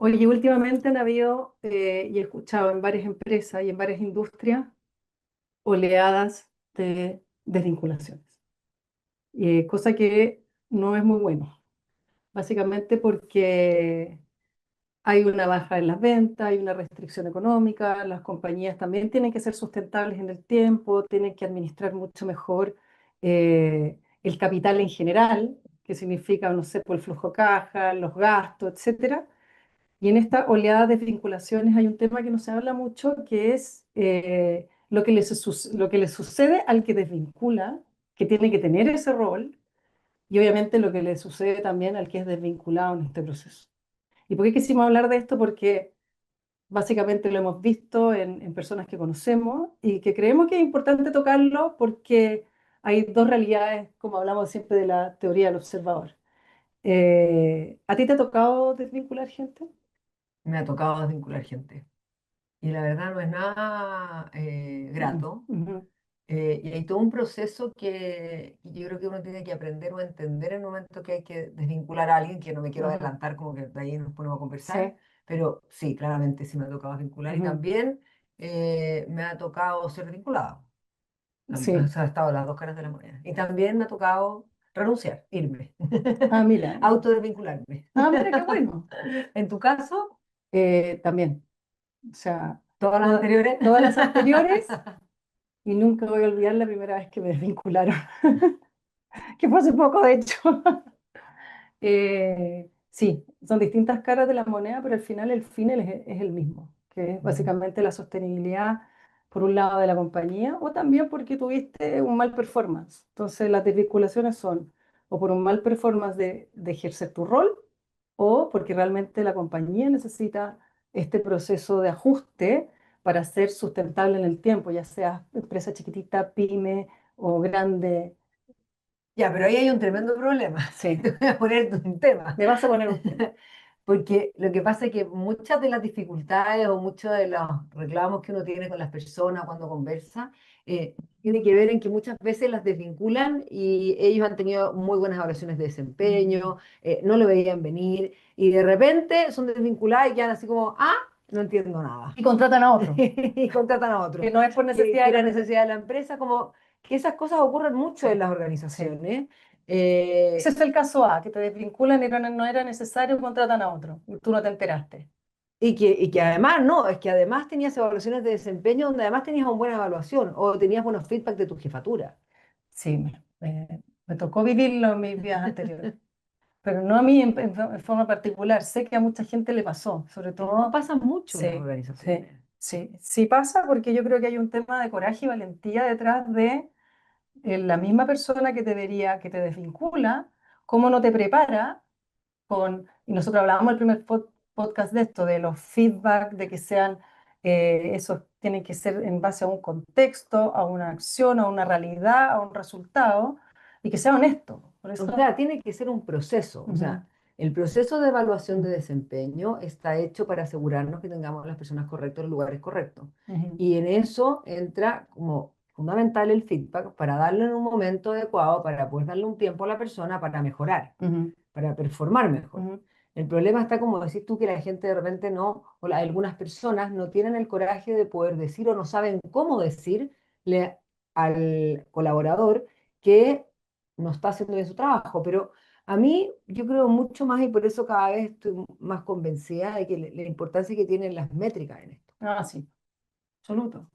Oye, últimamente han habido, y he escuchado en varias empresas y en varias industrias, oleadas de desvinculaciones, cosa que no es muy bueno, básicamente porque hay una baja en las ventas, hay una restricción económica, las compañías también tienen que ser sustentables en el tiempo, tienen que administrar mucho mejor el capital en general, que significa, no sé, por el flujo de caja, los gastos, etcétera. Y en esta oleada de desvinculaciones hay un tema que no se habla mucho, que es lo que le sucede al que desvincula, que tiene que tener ese rol, y obviamente lo que le sucede también al que es desvinculado en este proceso. ¿Y por qué quisimos hablar de esto? Porque básicamente lo hemos visto en personas que conocemos y que creemos que es importante tocarlo porque hay dos realidades, como hablamos siempre de la teoría del observador. ¿A ti te ha tocado desvincular gente? Me ha tocado desvincular gente. Y la verdad no es nada Mm, grato. ujú, Y hay todo un proceso que yo creo que uno tiene que aprender o entender en el momento que hay que desvincular a alguien, que no me quiero ujú. adelantar, como que de ahí nos ponemos a conversar, Sí. pero sí, claramente sí me ha tocado desvincular y Ujú. también me ha tocado ser desvinculado. O Sí. sea, ha estado las dos caras de la moneda. Y también me ha tocado renunciar, irme, Ah, mira. autodesvincularme. Ah, mira, qué bueno. En tu caso, También. O sea, todas las anteriores. todas las anteriores y nunca voy a olvidar la primera vez que me desvincularon, que fue hace poco, de hecho. Sí, son distintas caras de la moneda, pero al final el fin es el mismo, que es Ujú. básicamente la sostenibilidad, por un lado, de la compañía, o también porque tuviste un mal performance. Entonces, las desvinculaciones son o por un mal performance de ejercer tu rol, o porque realmente la compañía necesita este proceso de ajuste para ser sustentable en el tiempo, ya sea empresa chiquitita, pyme o grande. Ya, pero ahí hay un tremendo problema. Sí, Te voy a poner un tema. me vas a poner un tema. Porque lo que pasa es que muchas de las dificultades o muchos de los reclamos que uno tiene con las personas cuando conversa, tiene que ver en que muchas veces las desvinculan y ellos han tenido muy buenas evaluaciones de desempeño, no lo veían venir y de repente son desvinculadas y quedan así como, ah, no entiendo nada. Y contratan a otro, Y contratan a que otro. no es por necesidad Que de la la empresa. necesidad de la empresa, como que esas cosas ocurren mucho Sí, en las sí. organizaciones. Ese Eh, es el caso A, que te desvinculan y no era necesario, contratan a otro, y tú no te enteraste. y que además, no, es que además tenías evaluaciones de desempeño donde además tenías una buena evaluación o tenías buenos feedback de tu jefatura. Sí, me tocó vivirlo en mis vidas anteriores, pero no a mí en forma particular. Sé que a mucha gente le pasó, sobre No todo, pasa mucho en las sí, sí, organizaciones. sí, sí pasa porque yo creo que hay un tema de coraje y valentía detrás de la misma persona que te vería, que te desvincula, cómo no te prepara y nosotros hablábamos el primer podcast de esto, de los feedback, de que sean, esos tienen que ser en base a un contexto, a una acción, a una realidad, a un resultado, y que sea honesto. Por O eso, sea, tiene que ser un proceso. O ujú, sea, el proceso de evaluación de ujú, desempeño está hecho para asegurarnos que tengamos a las personas correctas en los lugares correctos. ujú, Y en eso entra como fundamental el feedback para darle en un momento adecuado, para poder darle un tiempo a la persona para mejorar, ujú, para performar mejor. ujú, El problema está, como decís tú, que la gente de repente no, algunas personas no tienen el coraje de poder decir o no saben cómo decirle al colaborador que no está haciendo bien su trabajo. Pero a mí yo creo mucho más y por eso cada vez estoy más convencida de que la importancia que tienen las métricas en esto. ah, sí, absoluto. O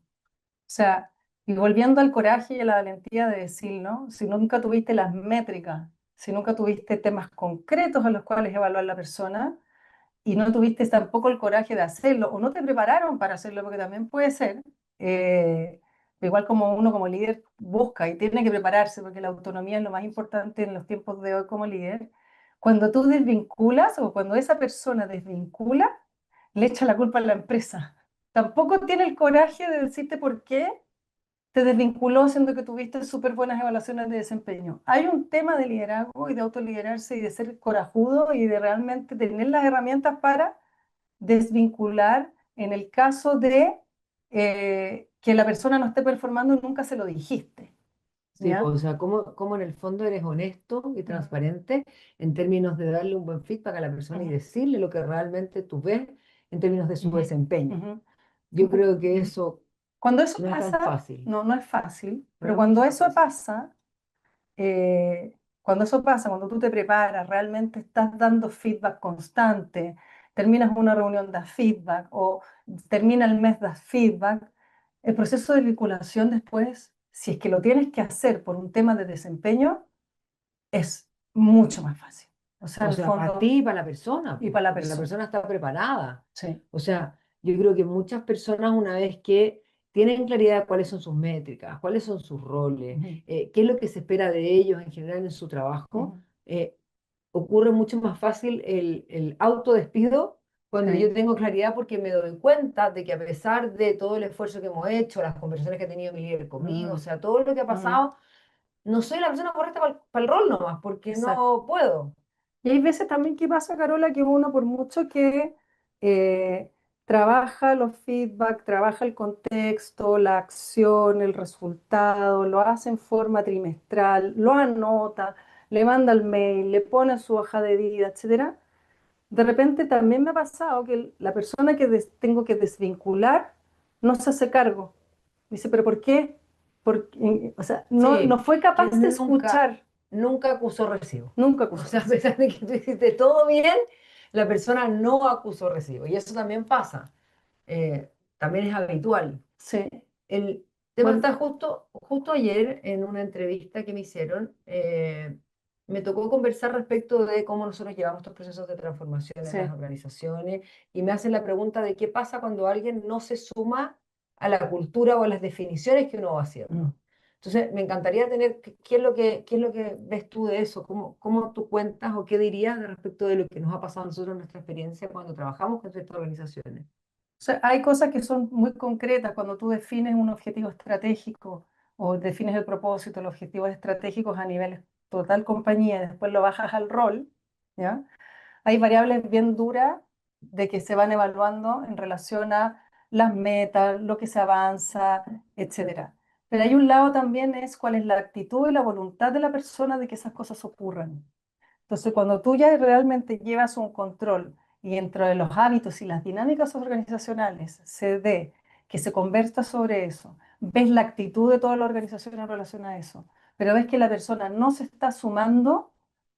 sea, y volviendo al coraje y a la valentía de decirlo, si nunca tuviste las métricas, si nunca tuviste temas concretos a los cuales evaluar la persona, y no tuviste tampoco el coraje de hacerlo, o no te prepararon para hacerlo, porque también puede ser, igual como uno como líder busca y tiene que prepararse, porque la autonomía es lo más importante en los tiempos de hoy como líder, cuando tú desvinculas o cuando esa persona desvincula, le echa la culpa a la empresa. Tampoco tiene el coraje de decirte por qué te desvinculó siendo que tuviste súper buenas evaluaciones de desempeño. Hay un tema de liderazgo y de autoliderarse y de ser corajudo y de realmente tener las herramientas para desvincular en el caso de que la persona no esté performando y nunca se lo dijiste. Sí, ¿ya? pues, o sea, cómo en el fondo eres honesto y Ujú, transparente en términos de darle un buen feedback a la persona y ujú, decirle lo que realmente tú ves en términos de su ujú, desempeño. ujú. Yo creo que Ujú. eso Cuando eso no es tan pasa, fácil, no, no es fácil, pero pero es muy cuando eso difícil. pasa, cuando eso pasa, cuando tú te preparas, realmente estás dando feedback constante, terminas una reunión, das feedback, o termina el mes, das feedback, el proceso de vinculación después, si es que lo tienes que hacer por un tema de desempeño, es mucho más fácil. O sea, O en el sea, para fondo, ti y para la persona, y pues, para la porque la persona. persona está preparada. Sí. O sea, yo creo que muchas personas una vez que tienen claridad de cuáles son sus métricas, cuáles son sus roles, Ujú, qué es lo que se espera de ellos en general en su trabajo, ujú. ocurre mucho más fácil el autodespido cuando yo Sí. tengo claridad porque me doy cuenta de que a pesar de todo el esfuerzo que hemos hecho, las conversaciones que ha tenido mi líder conmigo, o Mm, sea, todo lo que ha mm, pasado, no soy la persona correcta para el rol nomás, porque exacto. no puedo. Y hay veces también que pasa, Carola, que uno por mucho que eh, trabaja los feedback, trabaja el contexto, la acción, el resultado, lo hace en forma trimestral, lo anota, le manda el mail, le pone su hoja de vida, etcétera. De repente también me ha pasado que la persona que tengo que desvincular no se hace cargo. Dice, ¿pero por qué? Porque, o sea, no Sí, fue que capaz de nunca, escuchar, nunca acusó recibo. nunca O acusó sea, a recibo. pesar de que tú hiciste todo bien, la persona no acusó recibo. Y eso también pasa. También es habitual. Sí, El tema bueno, está justo ayer en una entrevista que me hicieron, me tocó conversar respecto de cómo nosotros llevamos estos procesos de transformación en sí. las organizaciones y me hacen la pregunta de qué pasa cuando alguien no se suma a la cultura o a las definiciones que uno va Mm. haciendo. Entonces, me encantaría tener, ¿qué es lo que ves tú de eso? ¿Cómo tú cuentas o qué dirías de respecto de lo que nos ha pasado a nosotros en nuestra experiencia cuando trabajamos con estas organizaciones? O sea, hay cosas que son muy concretas cuando tú defines un objetivo estratégico o defines el propósito, los objetivos estratégicos a nivel total compañía y después lo bajas al rol, ¿ya? Hay variables bien duras de que se van evaluando en relación a las metas, lo que se avanza, etcétera. Pero hay un lado también es cuál es la actitud y la voluntad de la persona de que esas cosas ocurran. Entonces, cuando tú ya realmente llevas un control y dentro de los hábitos y las dinámicas organizacionales se ve que se conversa sobre eso, ves la actitud de toda la organización en relación a eso, pero ves que la persona no se está sumando,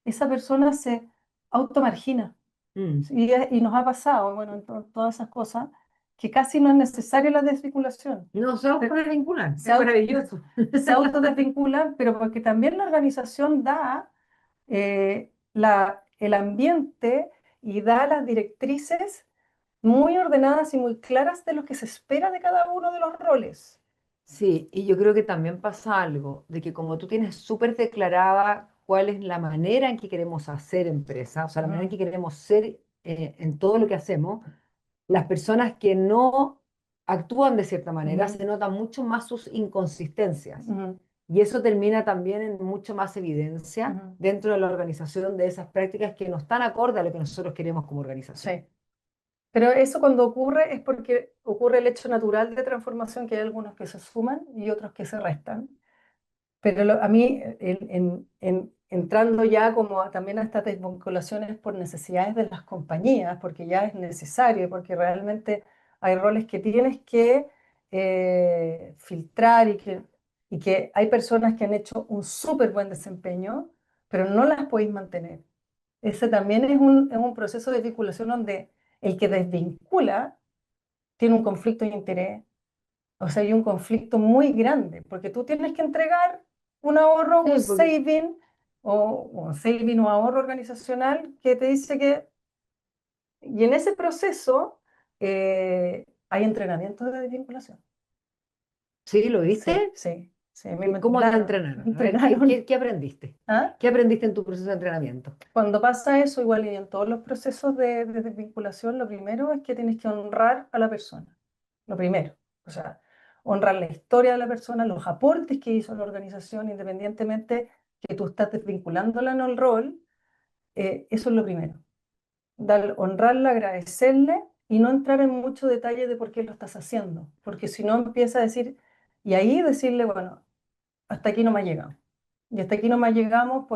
esa persona se automargina. Mm. Y nos ha pasado, bueno, en todas esas cosas, que casi no es necesaria la desvinculación. No se Se, puede vincular, se, es au- maravilloso. se autodesvinculan, pero porque también la organización da el ambiente y da las directrices muy ordenadas y muy claras de lo que se espera de cada uno de los roles. Sí, y yo creo que también pasa algo, de que como tú tienes súper declarada cuál es la manera en que queremos hacer empresa, o sea, la manera en Ujú, que queremos ser en todo lo que hacemos, las personas que no actúan de cierta manera ujú, se notan mucho más sus inconsistencias. ujú, Y eso termina también en mucho más evidencia ujú. dentro de la organización de esas prácticas que no están acorde a lo que nosotros queremos como organización. Sí, pero eso cuando ocurre es porque ocurre el hecho natural de transformación, que hay algunos que se suman y otros que se restan. Pero a mí, entrando ya como también a estas desvinculaciones por necesidades de las compañías, porque ya es necesario, porque realmente hay roles que tienes que filtrar y que hay personas que han hecho un súper buen desempeño, pero no las podéis mantener. Ese también es un proceso de vinculación donde el que desvincula tiene un conflicto de interés, o sea, hay un conflicto muy grande, porque tú tienes que entregar un ahorro, Sí, porque un saving o ahorro organizacional que te dice que, y en ese proceso hay entrenamiento de desvinculación. sí, ¿lo Sí, viste? sí, sí, a mí me ¿Cómo te entrenaron, me entrenaron? A ver, ¿qué, entrenaron. qué, qué aprendiste? ¿Ah? ¿Qué aprendiste en tu proceso de entrenamiento? Cuando pasa eso, igual y en todos los procesos de desvinculación, lo primero es que tienes que honrar a la persona. Lo primero. O sea, honrar la historia de la persona, los aportes que hizo la organización, independientemente que tú estás desvinculándola en el rol, eso es lo primero. Honrarla, agradecerle y no entrar en mucho detalle de por qué lo estás haciendo. Porque si no empieza a decir, y ahí decirle, bueno, hasta aquí no me llegamos. Y hasta aquí no más llegamos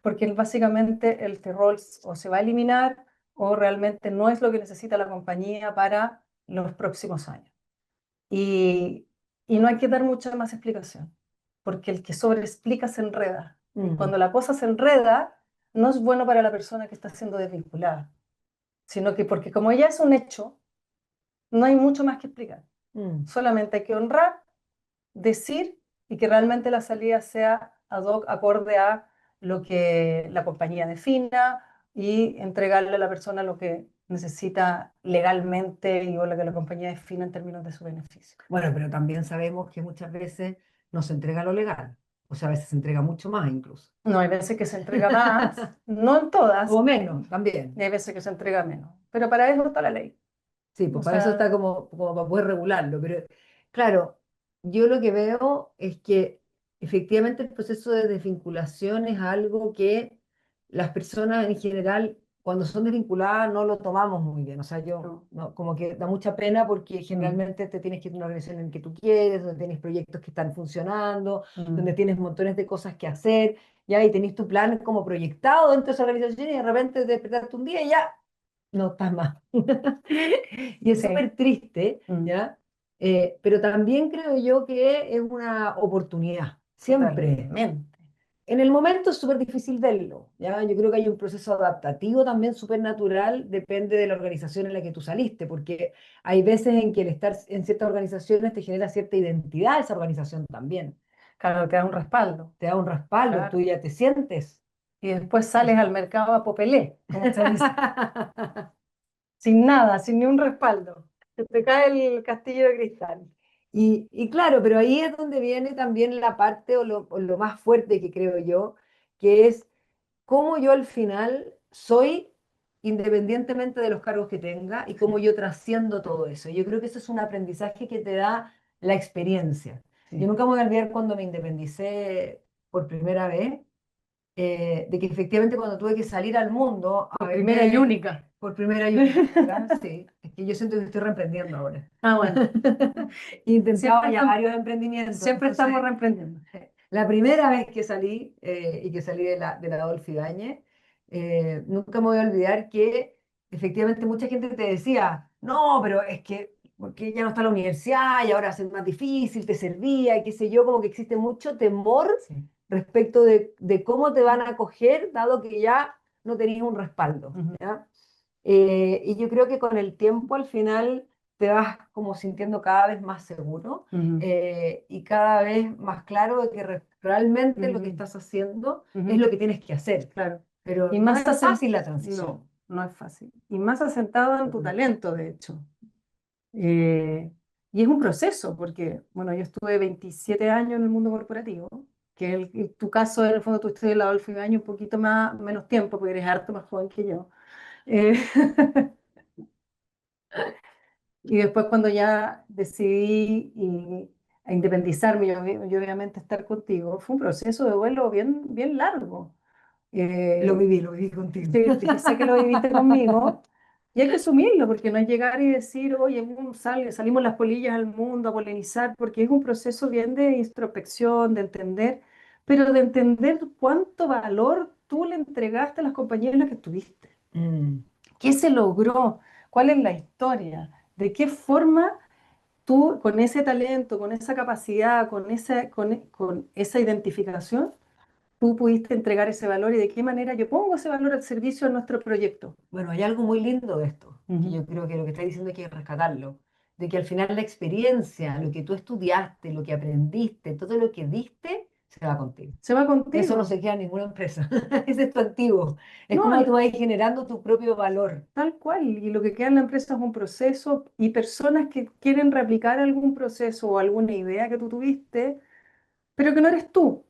porque básicamente el rol o se va a eliminar o realmente no es lo que necesita la compañía para los próximos años. Y, y no hay que dar mucha más explicación, porque el que sobreexplica se enreda. Y Mm, cuando la cosa se enreda, no es bueno para la persona que está siendo desvinculada, sino que porque como ya es un hecho, no hay mucho más que explicar. mm. Solamente hay que honrar, decir y que realmente la salida sea ad hoc, acorde a lo que la compañía defina y entregarle a la persona lo que necesita legalmente y o lo que la compañía defina en términos de su beneficio. Bueno, pero también sabemos que muchas veces no se entrega lo legal, o sea, a veces se entrega mucho más incluso. No, hay veces que se entrega más, no en todas, O menos, también. y hay veces que se entrega menos, pero para eso está la ley. Sí, O pues para eso sea, está como para poder regularlo. Pero claro, yo lo que veo es que efectivamente el proceso de desvinculación es algo que las personas en general, cuando son desvinculadas, no lo tomamos muy bien. O sea, yo no. no, como que da mucha pena porque Mm, generalmente te tienes que ir a una organización en que tú quieres, donde tienes proyectos que están funcionando, donde mm, tienes montones de cosas que hacer, ya, y tenés tu plan como proyectado dentro de esa organización y de repente te despertaste un día y ya no estás más. Y es sí, súper triste, mm, ¿ya? Pero también creo yo que es una oportunidad, siempre. totalmente. En el momento es súper difícil verlo, ¿ya? Yo creo que hay un proceso adaptativo también súper natural, depende de la organización en la que tú saliste, porque hay veces en que el estar en ciertas organizaciones te genera cierta identidad esa organización también. Claro, te da un respaldo, Te da un respaldo, tú claro. ya te sientes. Y después sales al mercado a popelé, como se dice, sin nada, sin ni un respaldo. Se te cae el castillo de cristal. Y claro, pero ahí es donde viene también la parte o lo más fuerte que creo yo, que es cómo yo al final soy independientemente de los cargos que tenga y cómo Sí, yo trasciendo todo eso. Yo creo que eso es un aprendizaje que te da la experiencia. Yo sí. nunca me voy a olvidar cuando me independicé por primera vez, de que efectivamente cuando tuve que salir al mundo a Por primera y vender única. por primera y única, ¿verdad? Sí, es que yo siento que estoy reemprendiendo ahora. Ah, bueno. He intentado Siempre ya estamos, varios emprendimientos, siempre estamos entonces reemprendiendo. la primera vez que salí y que salí de la Adolfo Ibáñez, nunca me voy a olvidar que efectivamente mucha gente te decía, no, pero es que porque ya no está la universidad y ahora es más difícil, te servía y qué sé yo, como que existe mucho temor Sí. respecto de cómo te van a acoger, dado que ya no tenías un respaldo, Ujú, ¿ya? Y yo creo que con el tiempo al final te vas como sintiendo cada vez más seguro ujú, y cada vez más claro de que realmente lo que ujú, estás haciendo es ujú, lo que tienes que hacer. claro. Pero Y no más es fácil la no, transición. no es fácil. Y más asentado en tu Mm. talento, de hecho. Eh, y es un proceso, porque, bueno, yo estuve 27 años en el mundo corporativo, que en tu caso, en el fondo, tú estuviste en la Adolfo Ibáñez un poquito más, menos tiempo, porque eres harto más joven que yo. Eh, y después cuando ya decidí a independizarme y obviamente estar contigo, fue un proceso de duelo bien, bien largo. Eh, Lo viví contigo. sí, sé que lo viviste conmigo. Y hay que asumirlo, porque no es llegar y decir, oye, salimos las polillas al mundo a polinizar, porque es un proceso bien de introspección, de entender, pero de entender cuánto valor tú le entregaste a las compañías en las que estuviste. Mm. ¿Qué se logró? ¿Cuál es la historia? ¿De qué forma tú, con ese talento, con esa capacidad, con esa identificación, tú pudiste entregar ese valor y de qué manera yo pongo ese valor al servicio de nuestro proyecto? Bueno, hay algo muy lindo de esto, que Ujú. yo creo que lo que está diciendo hay que rescatarlo, de que al final la experiencia, lo que tú estudiaste, lo que aprendiste, todo lo que diste, se va contigo. Se va Eso no contigo. se queda en ninguna empresa. Ese es tu activo. Es No, como tú vas generando tu propio valor. tal cual. Y lo que queda en la empresa es un proceso y personas que quieren replicar algún proceso o alguna idea que tú tuviste, pero que no eres tú.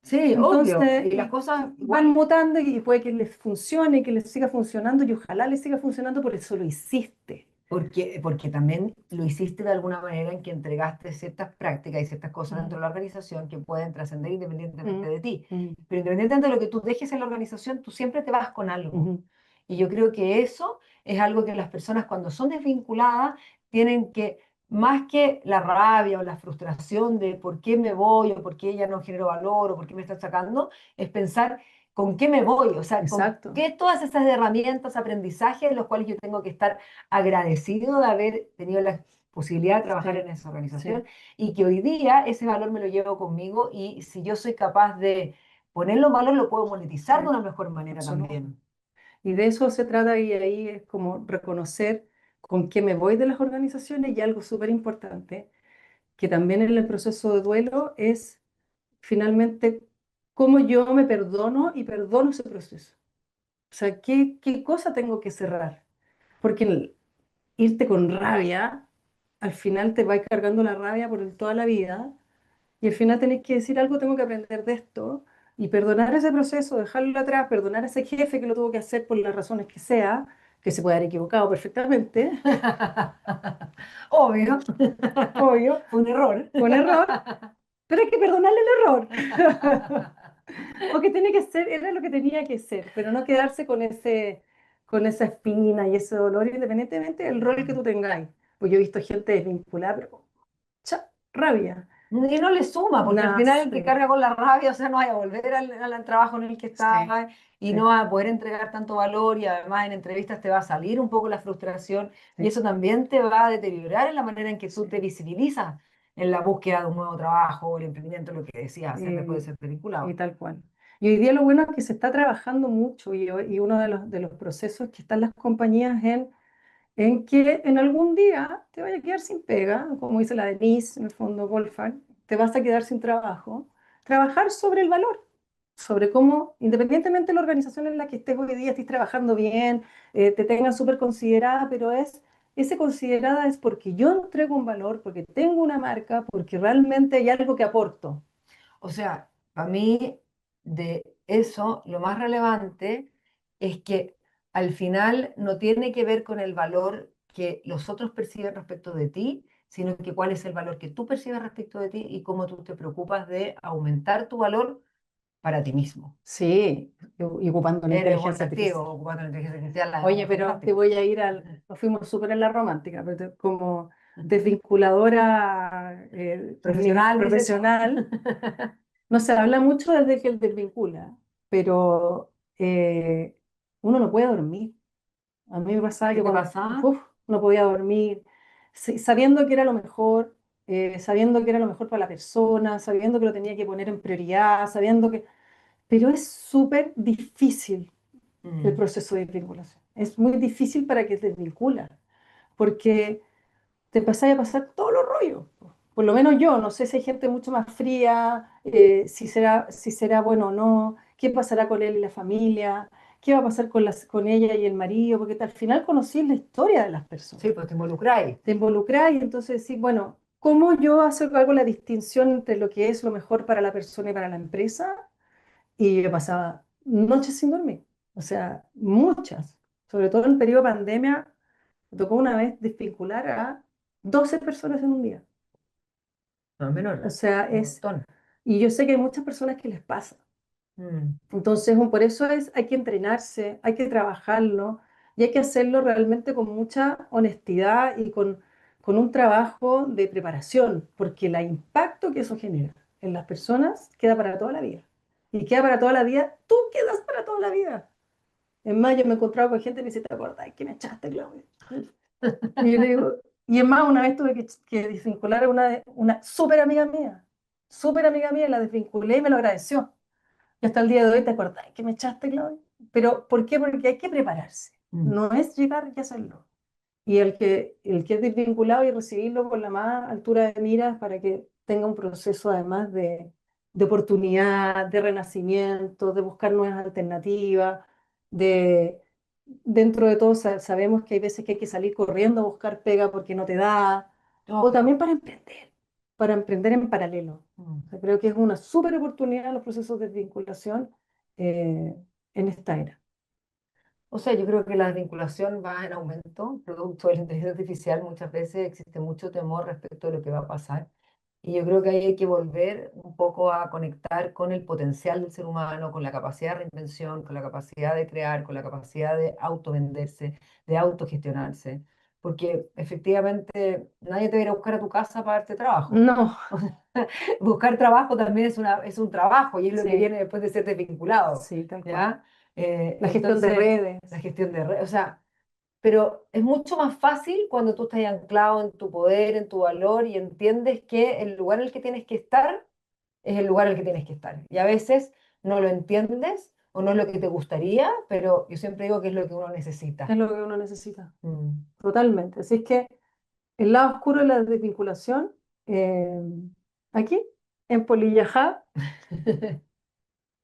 Sí, obvio. Entonces, Y las cosas van igual, mutando y puede que les funcione, que les siga funcionando y ojalá les siga funcionando, por eso lo hiciste. porque también lo hiciste de alguna manera en que entregaste ciertas prácticas y ciertas cosas dentro Mm, de la organización que pueden trascender independientemente mm, de ti. mm, Pero independientemente de lo que tú dejes en la organización, tú siempre te vas con algo. ujú. Y yo creo que eso es algo que las personas cuando son desvinculadas tienen que más que la rabia o la frustración de por qué me voy o por qué ya no genero valor o por qué me están sacando, es pensar con qué me voy, o sea, con Exacto. qué todas esas herramientas, aprendizajes, de los cuales yo tengo que estar agradecido de haber tenido la posibilidad de trabajar en Sí, esa sí, organización y que hoy día ese valor me lo llevo conmigo y si yo soy capaz de ponerlo en valor, lo puedo sí, monetizar de una mejor manera absoluto. también. Y de eso se trata y ahí es como reconocer con qué me voy de las organizaciones y algo súper importante, que también en el proceso de duelo es finalmente cómo yo me perdono y perdono ese proceso. O sea, qué cosa tengo que cerrar? Porque irte con rabia, al final te va cargando la rabia por toda la vida y al final tenés que decir algo, tengo que aprender de esto y perdonar ese proceso, dejarlo atrás, perdonar a ese jefe que lo tuvo que hacer por las razones que sea, que se puede haber equivocado perfectamente, Obvio, obvio, fue un error. fue un error, pero hay que perdonarle el error. O que tiene que ser, era lo que tenía que ser, pero no quedarse con esa espina y ese dolor, independientemente del rol que tú tengáis. Pues yo he visto gente desvinculada, pero rabia, Y no le suma, porque al final el que nace. carga con la rabia, o sea, no vaya a volver al trabajo en el que Sí, estaba y no sí, va a poder entregar tanto valor y además en entrevistas te va a salir un poco la frustración y sí, eso también te va a deteriorar en la manera en que tú sí. te visibilizas en la búsqueda de un nuevo trabajo o el emprendimiento, lo que decías hacer después Y, de ser y vinculado. tal cual. Y hoy día lo bueno es que se está trabajando mucho y uno de los procesos que están las compañías en que en algún día te vaya a quedar sin pega, como dice la Denise, en el fondo Wolfgang, te vas a quedar sin trabajo. Trabajar sobre el valor, sobre cómo, independientemente de la organización en la que estés hoy día, estés trabajando bien, te tengan súper considerada, pero ese considerada es porque yo entrego un valor, porque tengo una marca, porque realmente hay algo que aporto. O sea, para mí de eso lo más relevante es que al final no tiene que ver con el valor que los otros perciben respecto de ti, sino que cuál es el valor que tú percibes respecto de ti y cómo tú te preocupas de aumentar tu valor para ti mismo. Sí, y ocupando la Eres un inteligencia atractivo artificial. ocupando la inteligencia artificial, Oye, además, pero te fantástico. voy a ir nos fuimos súper en la romántica, pero como desvinculadora Profesional, dices. profesional, no se habla mucho desde que él desvincula, pero uno no puede dormir. A mí me pasaba ¿Qué que te cuando pasa? no podía dormir, sabiendo que era lo mejor, sabiendo que era lo mejor para la persona, sabiendo que lo tenía que poner en prioridad, sabiendo que... Pero es súper difícil el Mm. proceso de desvinculación. Es muy difícil para que te desvinculas, porque te empezáis a pasar todos los rollos. Por lo menos yo, no sé si hay gente mucho más fría, si será bueno o no, qué pasará con él y la familia, qué va a pasar con ella y el marido, porque al final conocí la historia de las Sí, personas. pues te involucráis. Te involucras y entonces decís, bueno, ¿cómo yo hago la distinción entre lo que es lo mejor para la persona y para la empresa? Y yo pasaba noches sin dormir, o sea, muchas. Sobre todo en el periodo de pandemia, me tocó una vez desvincular a 12 personas en un día. No es O menor, sea, un montón. y yo sé que hay muchas personas que les pasa. Mm. Entonces, por eso hay que entrenarse, hay que trabajarlo y hay que hacerlo realmente con mucha honestidad y con un trabajo de preparación, porque el impacto que eso genera en las personas queda para toda la vida. Y queda para toda la vida, tú quedas para toda la vida. En mayo me he encontrado con gente que me dice, ¿te acordás que me echaste, Claudia? Y yo le digo, y es más, una vez tuve que desvincular a una súper amiga mía, la desvinculé y me lo agradeció. Y hasta el día de hoy, ¿te acordás que me echaste, Claudia? Pero, ¿por qué? Porque hay que prepararse. Mm. No es llegar y hacerlo. Y el que es desvinculado y recibirlo con la más altura de miras para que tenga un proceso además de oportunidad, de renacimiento, de buscar nuevas alternativas, de dentro de todo sabemos que hay veces que hay que salir corriendo a buscar pega porque no te da, o Obvio. también para emprender en paralelo. Mm. O sea, creo que es una súper oportunidad los procesos de desvinculación eh, en esta era. O sea, yo creo que la desvinculación va en aumento, producto de la inteligencia artificial. Muchas veces existe mucho temor respecto de lo que va a pasar. Y yo creo que ahí hay que volver un poco a conectar con el potencial del ser humano, con la capacidad de reinvención, con la capacidad de crear, con la capacidad de autovenderse, de autogestionarse. porque efectivamente nadie te va a ir a buscar a tu casa para darte trabajo. No, Buscar trabajo también es un trabajo y es lo que sí, viene después de ser desvinculado, sí, tal cual. ¿ya? La gestión de Entonces, redes. la gestión de redes, o sea, pero es mucho más fácil cuando tú estás anclado en tu poder, en tu valor y entiendes que el lugar en el que tienes que estar es el lugar en el que tienes que estar. Y a veces no lo entiendes o no es lo que te gustaría, pero yo siempre digo que es lo que uno Es necesita. lo que uno necesita, Mm. totalmente. Así es que el lado oscuro de la desvinculación, eh, aquí, en Polillajá,